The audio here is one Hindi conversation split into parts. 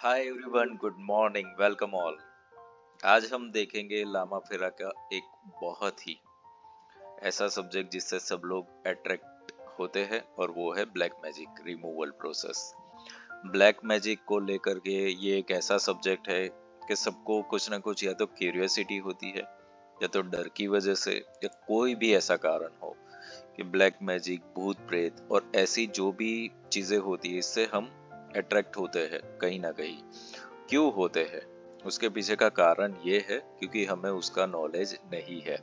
Hi everyone, good morning, welcome all. आज हम देखेंगे लामा फेरा का एक बहुत ही ऐसा सब्जेक्ट जिससे सब लोग अट्रैक्ट होते हैं और वो है black magic removal process. Black magic को लेकर के ये एक ऐसा सब्जेक्ट है कि सबको कुछ ना कुछ या तो क्यूरियोसिटी होती है या तो डर की वजह से या कोई भी ऐसा कारण हो कि ब्लैक मैजिक, भूत प्रेत और ऐसी जो भी चीजें होती है इससे हम अट्रैक्ट होते हैं कहीं ना कहीं। क्यों होते हैं उसके पीछे का कारण ये है क्योंकि हमें उसका नॉलेज नहीं है।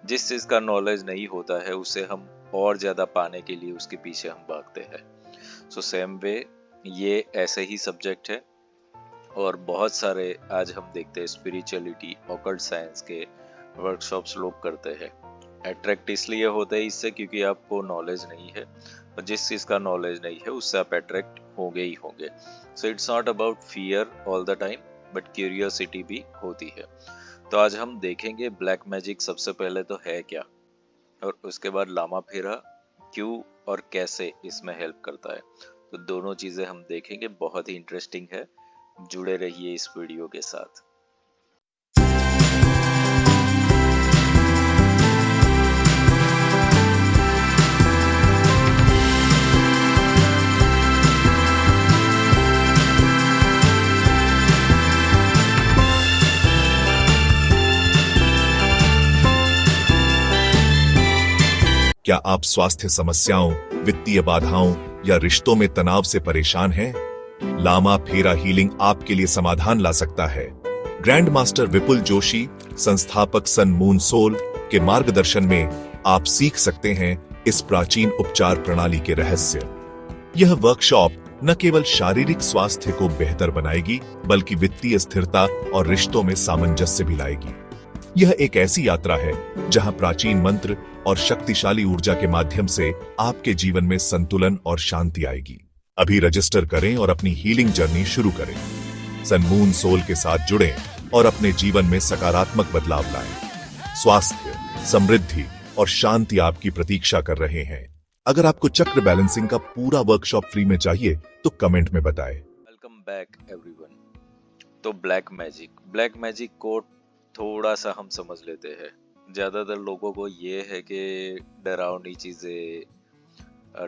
जिस चीज का नॉलेज नहीं होता है उसे हम और ज्यादा पाने के लिए उसके पीछे हम भागते हैं। सो सेम वे ये ऐसे ही सब्जेक्ट है और बहुत सारे आज हम देखते हैं स्पिरिचुअलिटी, ऑकल्ट साइंस के वर्कशॉप्स लोग करते हैं। अट्रैक्ट इसलिए होते हैं इससे क्योंकि आपको नॉलेज नहीं है और जिस चीज का नॉलेज नहीं है उससे आप अट्रैक्ट होंगे ही होंगे। So it's not about fear all the time but curiosity भी होती है। तो आज हम देखेंगे ब्लैक मैजिक सबसे पहले तो है क्या और उसके बाद लामा फेरा क्यों और कैसे इसमें हेल्प करता है। तो दोनों चीजें हम देखेंगे, बहुत ही इंटरेस्टिंग है। जुड़े रहिए इस वीडियो के साथ। क्या आप स्वास्थ्य समस्याओं, वित्तीय बाधाओं या रिश्तों में तनाव से परेशान हैं? लामा फेरा हीलिंग आपके लिए समाधान ला सकता है। ग्रैंड मास्टर विपुल जोशी, संस्थापक सन मून सोल के मार्गदर्शन में आप सीख सकते हैं इस प्राचीन उपचार प्रणाली के रहस्य। यह वर्कशॉप न केवल शारीरिक स्वास्थ्य को बेहतर बनाएगी बल्कि वित्तीय स्थिरता और रिश्तों में सामंजस्य भी लाएगी। यह एक ऐसी यात्रा है जहां प्राचीन मंत्र और शक्तिशाली ऊर्जा के माध्यम से आपके जीवन में संतुलन और शांति आएगी। अभी रजिस्टर करें और अपनी हीलिंग जर्नी शुरू करें। सन मून सोल के साथ जुड़ें और अपने जीवन में सकारात्मक बदलाव लाएं। स्वास्थ्य, समृद्धि और शांति आपकी प्रतीक्षा कर रहे हैं। अगर आपको चक्र बैलेंसिंग का पूरा वर्कशॉप फ्री में चाहिए तो कमेंट में बताएं। Welcome back everyone. तो ब्लैक मैजिक को थोड़ा सा हम समझ लेते हैं। ज्यादातर लोगों को ये है कि डरावनी चीजें,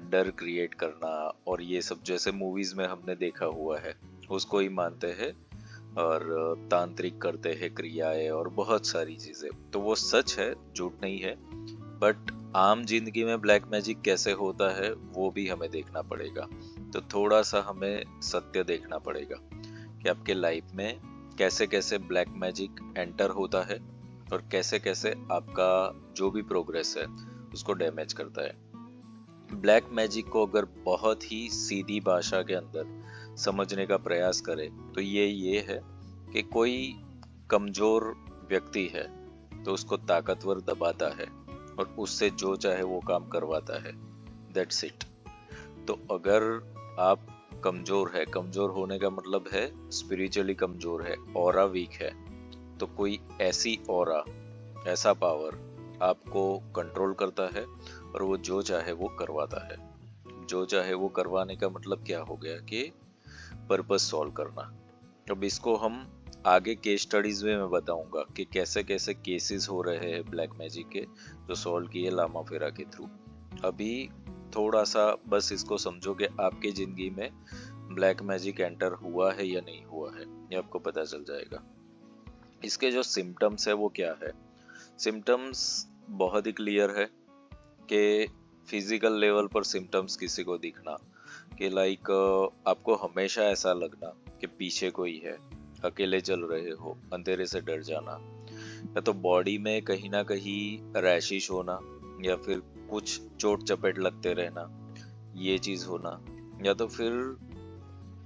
डर क्रिएट करना और ये सब जैसे मूवीज में हमने देखा हुआ है उसको ही मानते हैं और तांत्रिक करते हैं क्रियाएं और बहुत सारी चीजें। तो वो सच है, झूठ नहीं है। बट आम जिंदगी में ब्लैक मैजिक कैसे होता है वो भी हमें देखना पड़ेगा। तो थोड़ा सा हमें सत्य देखना पड़ेगा कि आपके लाइफ में कैसे कैसे ब्लैक मैजिक एंटर होता है और कैसे कैसे आपका जो भी प्रोग्रेस है उसको डैमेज करता है। ब्लैक मैजिक को अगर बहुत ही सीधी भाषा के अंदर समझने का प्रयास करें तो ये है कि कोई कमजोर व्यक्ति है तो उसको ताकतवर दबाता है और उससे जो चाहे वो काम करवाता है। That's it. तो अगर आप कमजोर होने का मतलब है स्पिरिचुअली कमजोर है, ऑरा वीक है, तो कोई ऐसी ऑरा, ऐसा पावर आपको कंट्रोल करता है और वो जो चाहे वो करवाता है। जो चाहे वो करवाने का मतलब क्या हो गया कि पर्पस सॉल्व करना। अब इसको हम आगे केस स्टडीज में मैं बताऊंगा कि कैसे कैसे केसेस हो रहे हैं ब्लैक मैजिक के जो सॉल्व किए लामा फेरा के थ्रू। अभी थोड़ा सा बस इसको समझो कि आपकी जिंदगी में ब्लैक मैजिक एंटर हुआ है या नहीं हुआ है, ये आपको पता चल जाएगा। इसके जो सिम्टम्स है वो क्या है। सिम्टम्स बहुत ही क्लियर है कि फिजिकल लेवल पर सिम्टम्स किसी को दिखना कि लाइक आपको हमेशा ऐसा लगना कि पीछे कोई है, अकेले चल रहे हो, अंधेरे से डर जाना, या तो बॉडी में कहीं ना कहीं रैशिश होना या फिर कुछ चोट चपेट लगते रहना, ये चीज होना, या तो फिर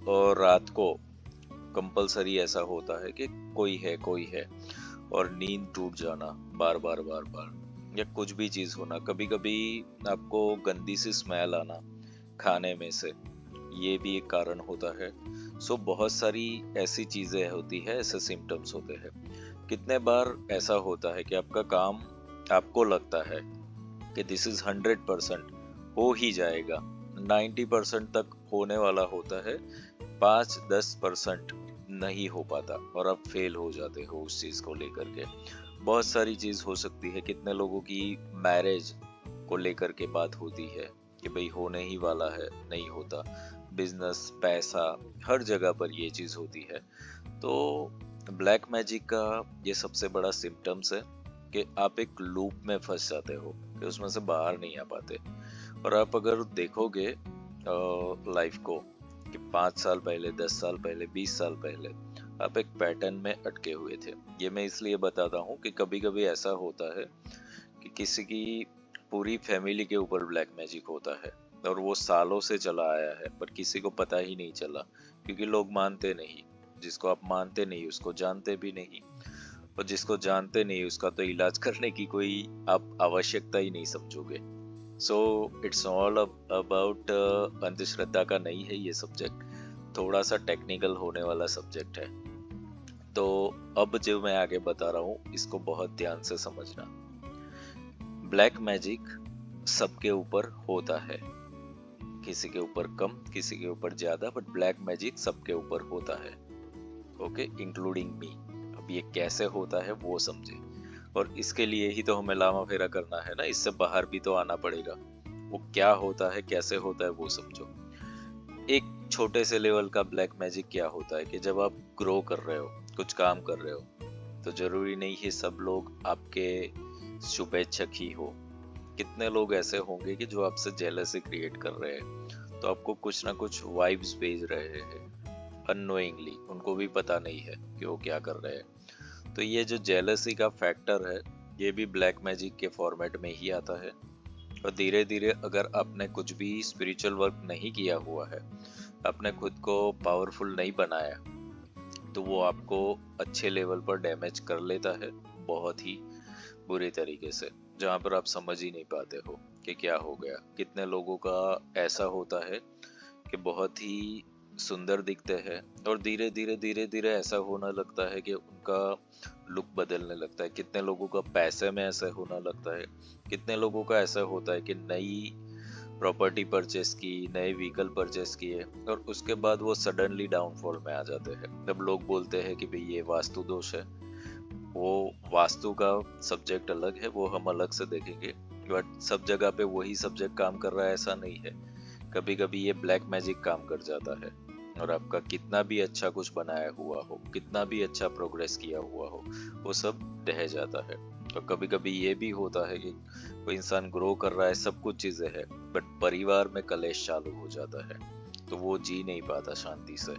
और रात को कंपलसरी ऐसा होता है कि कोई है और नींद टूट जाना बार बार या कुछ भी चीज होना। कभी कभी आपको गंदी सी स्मेल आना खाने में से, ये भी एक कारण होता है। सो बहुत सारी ऐसी चीजें होती है, ऐसे सिम्टम्स होते हैं। कितने बार ऐसा होता है कि आपका काम आपको लगता है कि दिस इज 100% हो ही जाएगा, 90% तक होने वाला होता है, 5-10% नहीं हो पाता और आप फेल हो जाते हो उस चीज को लेकर के। बहुत सारी चीज हो सकती है, कितने लोगों की मैरिज को लेकर के बात होती है कि भाई होने ही वाला है, नहीं होता। बिजनेस, पैसा, हर जगह पर ये चीज होती है। तो ब्लैक मैजिक का ये सबसे बड़ा सिम्टम्स है कि आप एक लूप में फंस जाते हो कि उसमें से बाहर नहीं आ पाते। और आप अगर देखोगे लाइफ को कि 5 साल पहले, 10 साल पहले, 20 साल पहले आप एक पैटर्न में अटके हुए थे। ये मैं इसलिए बताता हूँ कि कभी कभी ऐसा होता है कि किसी की पूरी फैमिली के ऊपर ब्लैक मैजिक होता है और वो सालों से चला आया है, पर किसी को पता ही नहीं चला क्योंकि लोग मानते नहीं। जिसको आप मानते नहीं उसको जानते भी नहीं, और जिसको जानते नहीं उसका तो इलाज करने की कोई आप आवश्यकता ही नहीं समझोगे। सो इट्स ऑल अबाउट अंधश्रद्धा का नहीं है ये सब्जेक्ट, थोड़ा सा टेक्निकल होने वाला सब्जेक्ट है। तो अब जो मैं आगे बता रहा हूँ इसको बहुत ध्यान से समझना। ब्लैक मैजिक सबके ऊपर होता है, किसी के ऊपर कम, किसी के ऊपर ज्यादा, बट ब्लैक मैजिक सबके ऊपर होता है। Okay, including me. अब ये कैसे होता है वो समझे, और इसके लिए ही तो हमें लामा फेरा करना है ना, इससे बाहर भी तो आना पड़ेगा। वो क्या होता है, कैसे होता है वो समझो। एक छोटे से लेवल का ब्लैक मैजिक क्या होता है कि जब आप ग्रो कर रहे हो, कुछ काम कर रहे हो, तो जरूरी नहीं है सब लोग आपके शुभेच्छक ही हो। कितने लोग ऐसे होंगे कि जो आपसे जेलसी क्रिएट कर रहे हैं, तो आपको कुछ ना कुछ वाइब्स भेज रहे हैं अननोइंगली, उनको भी पता नहीं है कि वो क्या कर रहे हैं। तो ये जो जेलसी का फैक्टर है, ये भी ब्लैक मैजिक के फॉर्मेट में ही आता है। और धीरे धीरे अगर आपने कुछ भी स्पिरिचुअल वर्क नहीं किया हुआ है, आपने खुद को पावरफुल नहीं बनाया, तो वो आपको अच्छे लेवल पर डैमेज कर लेता है, बहुत ही बुरी तरीके से, जहाँ पर आप समझ ही नहीं पाते हो कि क्या हो गया। कितने लोगों का ऐसा होता है कि बहुत ही सुंदर दिखते हैं और धीरे धीरे ऐसा होने लगता है कि उनका लुक बदलने लगता है। कितने लोगों का पैसे में ऐसा होने लगता है। कितने लोगों का ऐसा होता है कि नई प्रॉपर्टी परचेस की, नए व्हीकल परचेस किए और उसके बाद वो सडनली डाउनफॉल में आ जाते हैं। तब लोग बोलते हैं कि भाई ये वास्तु दोष है। वो वास्तु का सब्जेक्ट अलग है, वो हम अलग से देखेंगे, बट सब जगह पे वही सब्जेक्ट काम कर रहा है ऐसा नहीं है। कभी कभी ये ब्लैक मैजिक काम कर जाता है और आपका कितना भी अच्छा कुछ बनाया हुआ हो, कितना भी अच्छा प्रोग्रेस किया हुआ हो, वो सब ढह जाता है। और कभी कभी ये भी होता है कि कोई इंसान ग्रो कर रहा है, सब कुछ चीजें है, बट परिवार में कलेश चालू हो जाता है, तो वो जी नहीं पाता शांति से,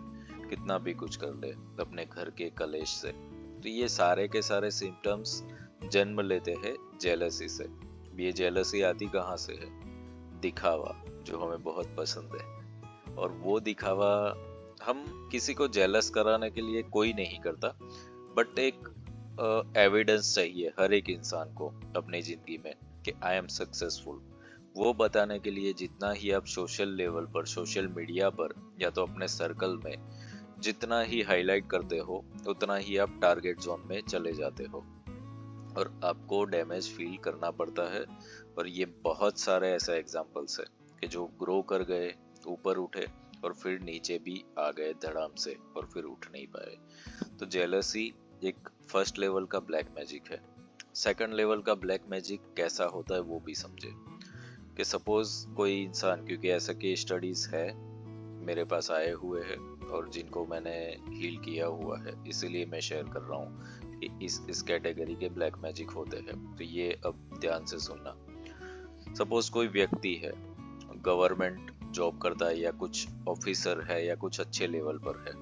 कितना भी कुछ कर ले अपने घर के कलेश से। तो ये सारे के सारे सिम्टम्स जन्म लेते हैं जेलसी से। ये जेलसी आती कहाँ से है? दिखावा, जो हमें बहुत पसंद है। और वो दिखावा हम किसी को जेलस कराने के लिए कोई नहीं करता, बट एक एविडेंस चाहिए हर एक इंसान को अपनी जिंदगी में कि आई एम सक्सेसफुल। वो बताने के लिए जितना ही आप सोशल लेवल पर, सोशल मीडिया पर या तो अपने सर्कल में जितना ही हाईलाइट करते हो, उतना ही आप टारगेट जोन में चले जाते हो और आपको डैमेज फील करना पड़ता है। और ये बहुत सारे ऐसे एग्जांपल्स है कि जो ग्रो कर गए, ऊपर उठे और फिर नीचे भी आ गए धड़ाम से और फिर उठ नहीं पाए। तो जेलसी एक फर्स्ट लेवल का ब्लैक मैजिक है। सेकंड लेवल का ब्लैक मैजिक कैसा होता है वो भी समझे कि सपोज कोई इंसान, क्योंकि ऐसा केस स्टडीज है मेरे पास आए हुए हैं और जिनको मैंने हील किया हुआ है, इसीलिए मैं शेयर कर रहा हूँ कि इस कैटेगरी के ब्लैक मैजिक होते हैं। तो ये अब ध्यान से सुनना। सपोज कोई व्यक्ति है, गवर्नमेंट जॉब करता है या कुछ ऑफिसर है या कुछ अच्छे लेवल पर है,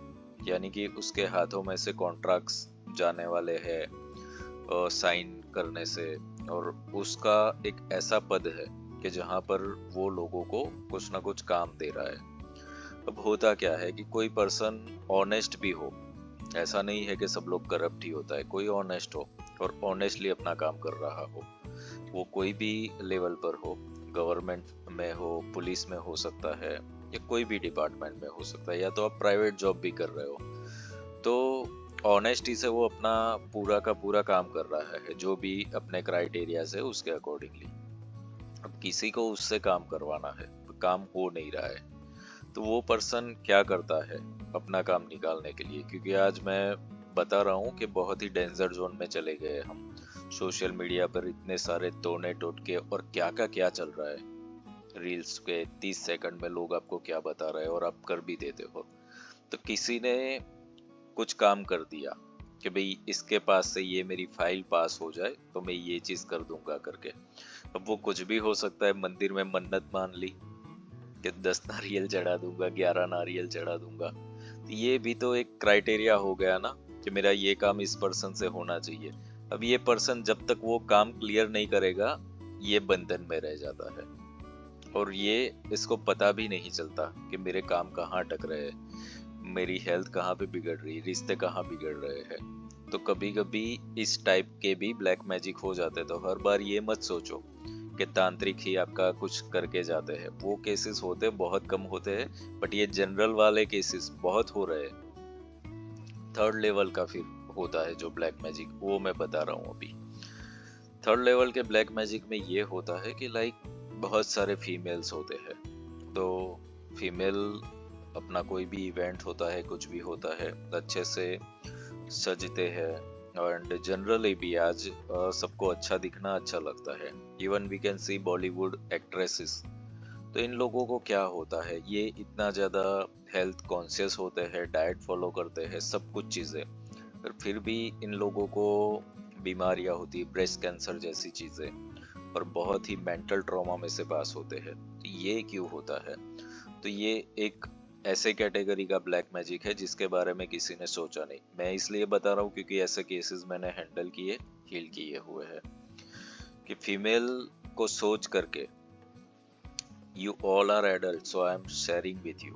यानी कि उसके हाथों में से कॉन्ट्रैक्ट्स जाने वाले हैं साइन करने से, और उसका एक ऐसा पद है कि जहाँ पर वो लोगों को कुछ ना कुछ काम दे रहा है। अब होता क्या है कि कोई पर्सन ऑनेस्ट भी हो, ऐसा नहीं है कि सब लोग करप्ट ही होता है, कोई ऑनेस्ट हो और ऑनेस्टली अपना काम कर रहा हो, वो कोई भी लेवल पर हो, गवर्नमेंट में हो, पुलिस में हो सकता है या कोई भी डिपार्टमेंट में हो सकता है, या तो आप प्राइवेट जॉब भी कर रहे हो, तो ऑनेस्टी से वो अपना पूरा का पूरा काम कर रहा है जो भी अपने क्राइटेरिया से उसके अकॉर्डिंगली। अब किसी को उससे काम करवाना है, काम हो नहीं रहा है, तो वो पर्सन क्या करता है अपना काम निकालने के लिए, क्योंकि आज मैं बता रहा हूँ कि बहुत ही डेंजर जोन में चले गए हम। सोशल मीडिया पर इतने सारे तोने टोटके और क्या का क्या चल रहा है। रील्स के 30 सेकंड में लोग आपको क्या बता रहे हैं और आप कर भी देते हो। तो किसी ने कुछ काम कर दिया कि भाई इसके पास से ये मेरी फाइल पास हो जाए तो मैं ये चीज कर दूंगा करके। अब वो कुछ भी हो सकता है। मंदिर में मन्नत मान ली कि 10 नारियल चढ़ा दूंगा, 11 नारियल चढ़ा दूंगा। तो ये भी तो एक क्राइटेरिया हो गया ना कि मेरा ये काम इस पर्सन से होना चाहिए। अब ये पर्सन जब तक वो काम क्लियर नहीं करेगा, ये बंधन में रह जाता है और ये इसको पता भी नहीं चलता कि मेरे काम कहाँ अटक रहे हैं, मेरी हेल्थ कहाँ पे बिगड़ रही है, रिश्ते कहाँ बिगड़ रहे हैं। तो कभी कभी इस टाइप के भी ब्लैक मैजिक हो जाते हैं। तो हर बार ये मत सोचो कि तांत्रिक ही आपका कुछ करके जाते हैं। वो केसेस होते हैं, बहुत कम होते हैं, बट ये जनरल वाले केसेस बहुत हो रहे हैं। थर्ड लेवल का फिर होता है जो ब्लैक मैजिक, वो मैं बता रहा हूँ अभी। थर्ड लेवल के ब्लैक मैजिक में ये होता है कि लाइक बहुत सारे फीमेल्स होते हैं। तो फीमेल अपना कोई भी इवेंट होता है, कुछ भी होता है, अच्छे से सजते हैं। एंड जनरली भी आज सबको अच्छा दिखना अच्छा लगता है। Even we can see Bollywood actresses. तो इन लोगों को क्या होता है, ये इतना ज्यादा हेल्थ कॉन्शियस होते हैं, डाइट फॉलो करते हैं, सब कुछ चीजें, पर फिर भी इन लोगों को बीमारियां होती है, ब्रेस्ट कैंसर जैसी चीजें, और बहुत ही मेंटल ट्रॉमा में से पास होते हैं। तो ये क्यों होता है? तो ये एक ऐसे कैटेगरी का ब्लैक मैजिक है जिसके बारे में किसी ने सोचा नहीं। मैं इसलिए बता रहा हूँ क्योंकि ऐसे केसेस मैंने हैंडल किए, हील किए हुए हैं। कि फीमेल को सोच करके, you all are adult so I am sharing with you,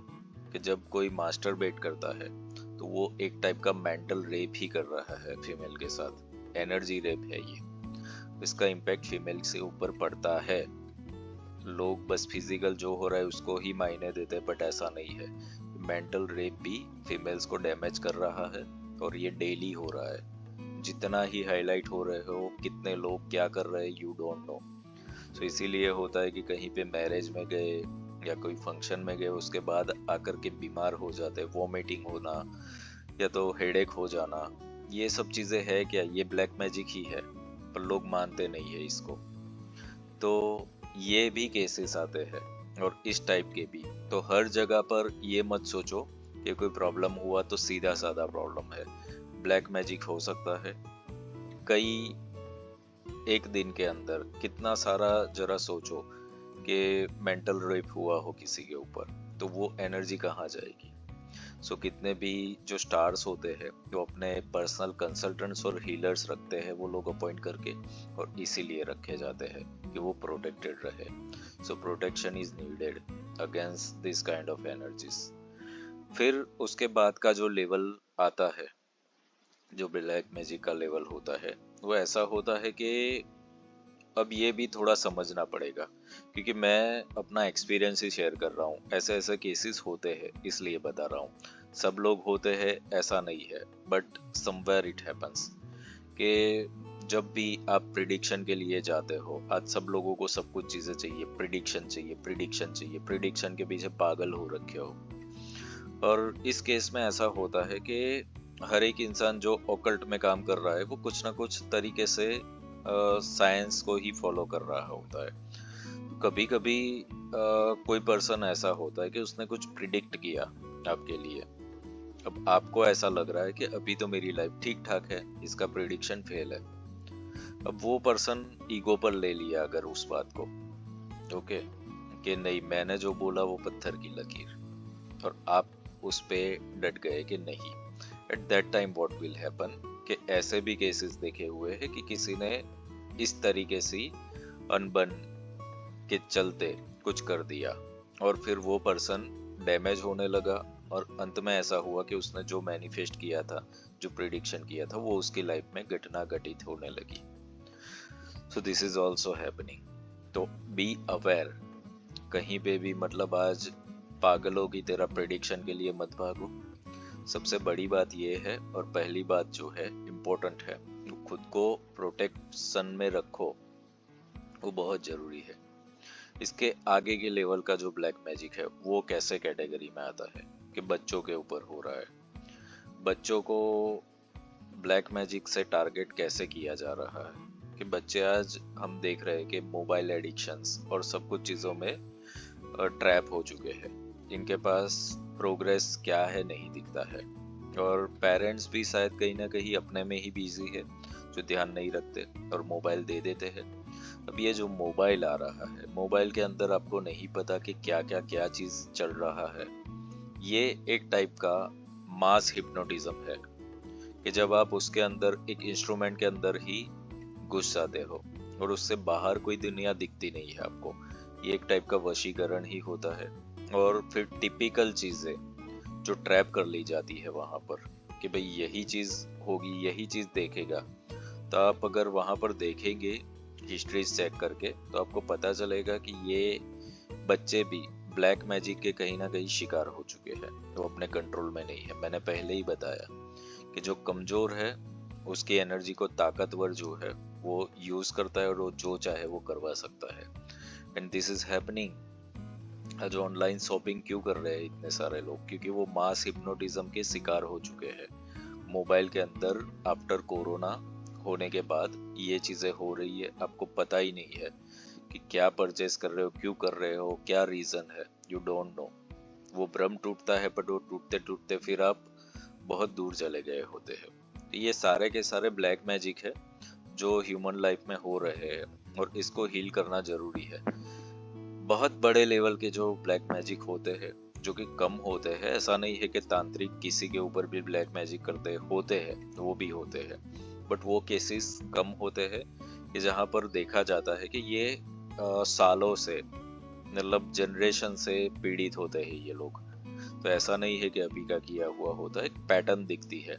कि जब कोई मास्टरबेट करता है तो वो एक टाइप का मेंटल रेप ही कर रहा है फीमेल के साथ। एनर्जी रेप है ये। इसका इम्पैक्ट फीमेल से ऊपर पड़ता है। लोग बस फिजिकल जो हो रहा है उसको ही मायने देते हैं, बट ऐसा नहीं है। मेंटल रेप भी फीमेल्स को डैमेज कर रहा है और ये डेली हो रहा है। जितना ही हाईलाइट हो रहे हो, कितने लोग क्या कर रहे हैं, यू डोंट नो। तो इसीलिए होता है कि कहीं पे मैरिज में गए या कोई फंक्शन में गए, उसके बाद आकर के बीमार हो जाते, वॉमिटिंग होना या तो हेडेक हो जाना। ये सब चीजें है क्या? ये ब्लैक मैजिक ही है, पर लोग मानते नहीं है इसको। तो ये भी केसेस आते हैं और इस टाइप के भी। तो हर जगह पर ये मत सोचो कि कोई प्रॉब्लम हुआ तो सीधा साधा प्रॉब्लम है। ब्लैक मैजिक हो सकता है कई एक दिन के अंदर कितना सारा। जरा सोचो कि मेंटल रेप हुआ हो किसी के ऊपर, तो वो एनर्जी कहाँ जाएगी? सो कितने भी जो स्टार्स होते हैं वो अपने पर्सनल कंसल्टेंट्स और हीलर्स रखते हैं, वो लोग अपॉइंट करके, और इसीलिए रखे जाते हैं कि वो प्रोटेक्टेड रहे। So protection is needed against this kind of energies. फिर उसके बाद का जो लेवल आता है, जो ब्लैक मैजिक का लेवल होता है, वो ऐसा होता है कि अब ये भी थोड़ा समझना पड़ेगा, क्योंकि मैं अपना एक्सपीरियंस ही शेयर कर रहा हूँ। ऐसे ऐसे केसेस होते हैं इसलिए बता रहा हूँ। सब लोग होते हैं ऐसा नहीं है, बट समवेयर इट हैपन्स कि जब भी आप प्रिडिक्शन के लिए जाते हो, आज सब लोगों को सब कुछ चीजें चाहिए, प्रिडिक्शन चाहिए, प्रिडिक्शन चाहिए, प्रिडिक्शन के पीछे पागल हो रखे हो। और इस केस में ऐसा होता है कि हर एक इंसान जो ऑकल्ट में काम कर रहा है वो कुछ ना कुछ तरीके से साइंस को ही फॉलो कर रहा होता है। कभी कभी कोई पर्सन ऐसा होता है कि उसने कुछ प्रिडिक्ट किया आपके लिए। अब आपको ऐसा लग रहा है कि अभी तो मेरी लाइफ ठीक ठाक है, इसका प्रिडिक्शन फेल है। अब वो पर्सन ईगो पर ले लिया अगर उस बात को, ओके, कि नहीं मैंने जो बोला वो पत्थर की लकीर, और आप उस पे डट गए कि नहीं। At that time what will happen, कि ऐसे भी केसेस देखे हुए हैं कि किसी ने इस तरीके से अनबन के चलते कुछ कर दिया और फिर वो पर्सन डैमेज होने लगा, और अंत में ऐसा हुआ कि उसने जो मैनिफेस्ट किया था, जो प्रिडिक्शन किया था, वो उसकी लाइफ में घटना घटित होने लगी। So this is also happening. तो बी अवेयर, कहीं पे भी मतलब आज पागलों की तरह प्रिडिक्शन के लिए मत भागो। सबसे बड़ी बात ये है, और पहली बात जो है इम्पोर्टेंट है, खुद को प्रोटेक्शन में रखो, वो बहुत जरूरी है। इसके आगे के लेवल का जो ब्लैक मैजिक है वो कैसे कैटेगरी में आता है कि बच्चों के ऊपर हो रहा है। बच्चों को ब्लैक मैजिक से टारगेट कैसे किया जा रहा है कि बच्चे आज हम देख रहे हैं कि मोबाइल एडिक्शंस और सब कुछ चीज़ों में ट्रैप हो चुके हैं। इनके पास प्रोग्रेस क्या है नहीं दिखता है, और पेरेंट्स भी शायद कहीं ना कहीं अपने में ही बिजी है, जो ध्यान नहीं रखते और मोबाइल दे देते हैं। अब ये जो मोबाइल आ रहा है, मोबाइल के अंदर आपको नहीं पता कि क्या चीज चल रहा है। ये एक टाइप का मास हिप्नोटिज्म है कि जब आप उसके अंदर एक इंस्ट्रूमेंट के अंदर ही घुस जाते हो और उससे बाहर कोई दुनिया दिखती नहीं है आपको। ये एक टाइप का वशीकरण ही होता है, और फिर टिपिकल चीजें जो ट्रैप कर ली जाती है वहां पर कि भाई यही चीज होगी, यही चीज देखेगा। तो आप अगर वहां पर देखेंगे हिस्ट्री चेक करके तो आपको पता चलेगा कि ये बच्चे भी ब्लैक मैजिक के कहीं ना कहीं शिकार हो चुके हैं, तो अपने कंट्रोल में नहीं है। मैंने पहले ही बताया कि जो कमजोर है उसकी एनर्जी को ताकतवर जो है वो यूज करता है और वो जो चाहे वो करवा सकता है। And this is happening. आज ऑनलाइन शॉपिंग क्यों कर रहे हैं इतने सारे लोग? क्योंकि वो मास हिप्नोटिज्म के शिकार हो चुके हैं। मोबाइल के अंदर आफ्टर कोरोना होने के बाद ये चीजें हो रही है, आपको पता ही नहीं है कि क्या परचेस कर रहे हो, क्यों कर रहे हो, क्या रीजन है, यू डोंट नो। वो भ्रम टूटता है, बट वो टूटते टूटते फिर आप बहुत दूर चले गए होते हैं। तो ये सारे के सारे ब्लैक मैजिक है जो ह्यूमन लाइफ में हो रहे हैं, और इसको हील करना जरूरी है। बहुत बड़े लेवल के जो ब्लैक मैजिक होते हैं, जो कि कम होते हैं, ऐसा नहीं है कि तांत्रिक किसी के ऊपर भी ब्लैक मैजिक करते होते हैं, वो भी होते हैं, बट वो केसेस कम होते हैं कि जहाँ पर देखा जाता है कि ये सालों से, मतलब जनरेशन से पीड़ित होते हैं ये लोग। तो ऐसा नहीं है कि अभी का किया हुआ होता है, एक पैटर्न दिखती है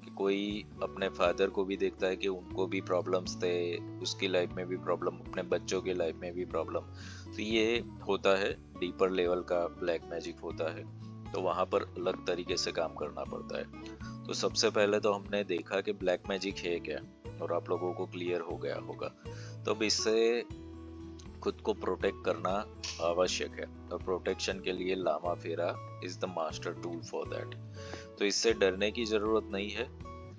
कि कोई अपने फादर को भी देखता है कि उनको भी प्रॉब्लम्स थे, उसकी लाइफ में भी प्रॉब्लम, अपने बच्चों की लाइफ में भी प्रॉब्लम। तो ये होता है डीपर लेवल का ब्लैक मैजिक होता है, तो वहां पर अलग तरीके से काम करना पड़ता है। तो सबसे पहले तो हमने देखा कि ब्लैक मैजिक है क्या, और आप लोगों को क्लियर हो गया होगा। तो अब इससे खुद को प्रोटेक्ट करना आवश्यक है, और प्रोटेक्शन के लिए लामा फेरा is the master tool for that. तो इससे डरने की जरूरत नहीं है।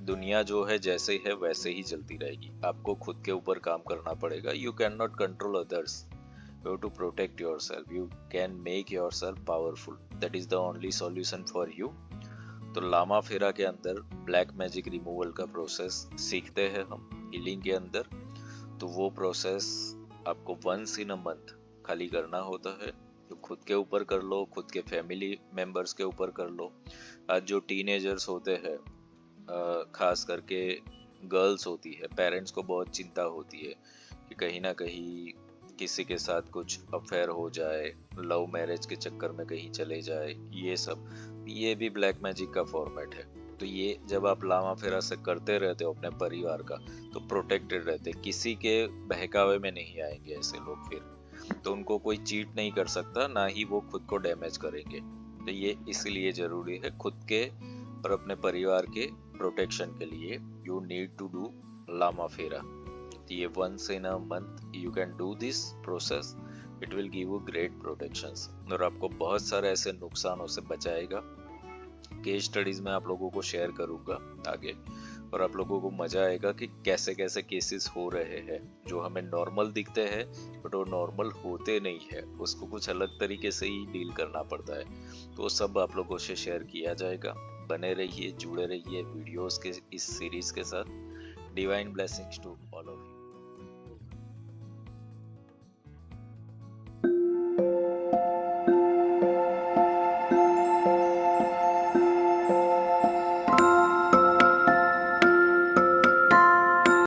दुनिया जो है जैसे है वैसे ही चलती रहेगी, आपको खुद के ऊपर काम करना पड़ेगा। You can not control others, you have to protect yourself, you can make yourself powerful, that is the only solution for you। तो लामा फेरा के अंदर ब्लैक मैजिक रिमूवल का प्रोसेस सीखते हैं हम हीलिंग के अंदर। तो वो प्रोसेस आपको वंस इन अ मंथ खाली करना होता है। तो खुद के ऊपर कर लो, खुद के फैमिली मेंबर्स के ऊपर कर लो। आज जो टीनेजर्स होते हैं, खास करके गर्ल्स होती है, पेरेंट्स को बहुत चिंता होती है कि कहीं ना कहीं किसी के साथ कुछ अफेयर हो जाए, लव मैरिज के चक्कर में कहीं चले जाए, ये सब, ये भी ब्लैक मैजिक का फॉर्मेट है। तो ये जब आप लामा फेरा से करते रहते हो अपने परिवार का, तो प्रोटेक्टेड रहते, किसी के बहकावे में नहीं आएंगे ऐसे लोग। फिर तो उनको कोई चीट नहीं कर सकता, ना ही वो खुद को डैमेज करेंगे। तो ये इसलिए जरूरी है खुद के और अपने परिवार के प्रोटेक्शन के लिए, you need to do Lama Fera. ये once in a month you can do this process, it will give you great protections, और आपको बहुत सारे ऐसे नुकसानों से बचाएगा। केस स्टडीज में आप लोगों को शेयर करूंगा आगे, और आप लोगों को मजा आएगा कि कैसे कैसे केसेस हो रहे हैं जो हमें नॉर्मल दिखते हैं, बट वो नॉर्मल होते नहीं है, उसको कुछ अलग तरीके से ही डील करना पड़ता है। तो सब आप लोगों से शेयर किया जाएगा। बने रहिए, जुड़े रहिए वीडियोस के इस सीरीज के साथ। Divine blessings to all of you.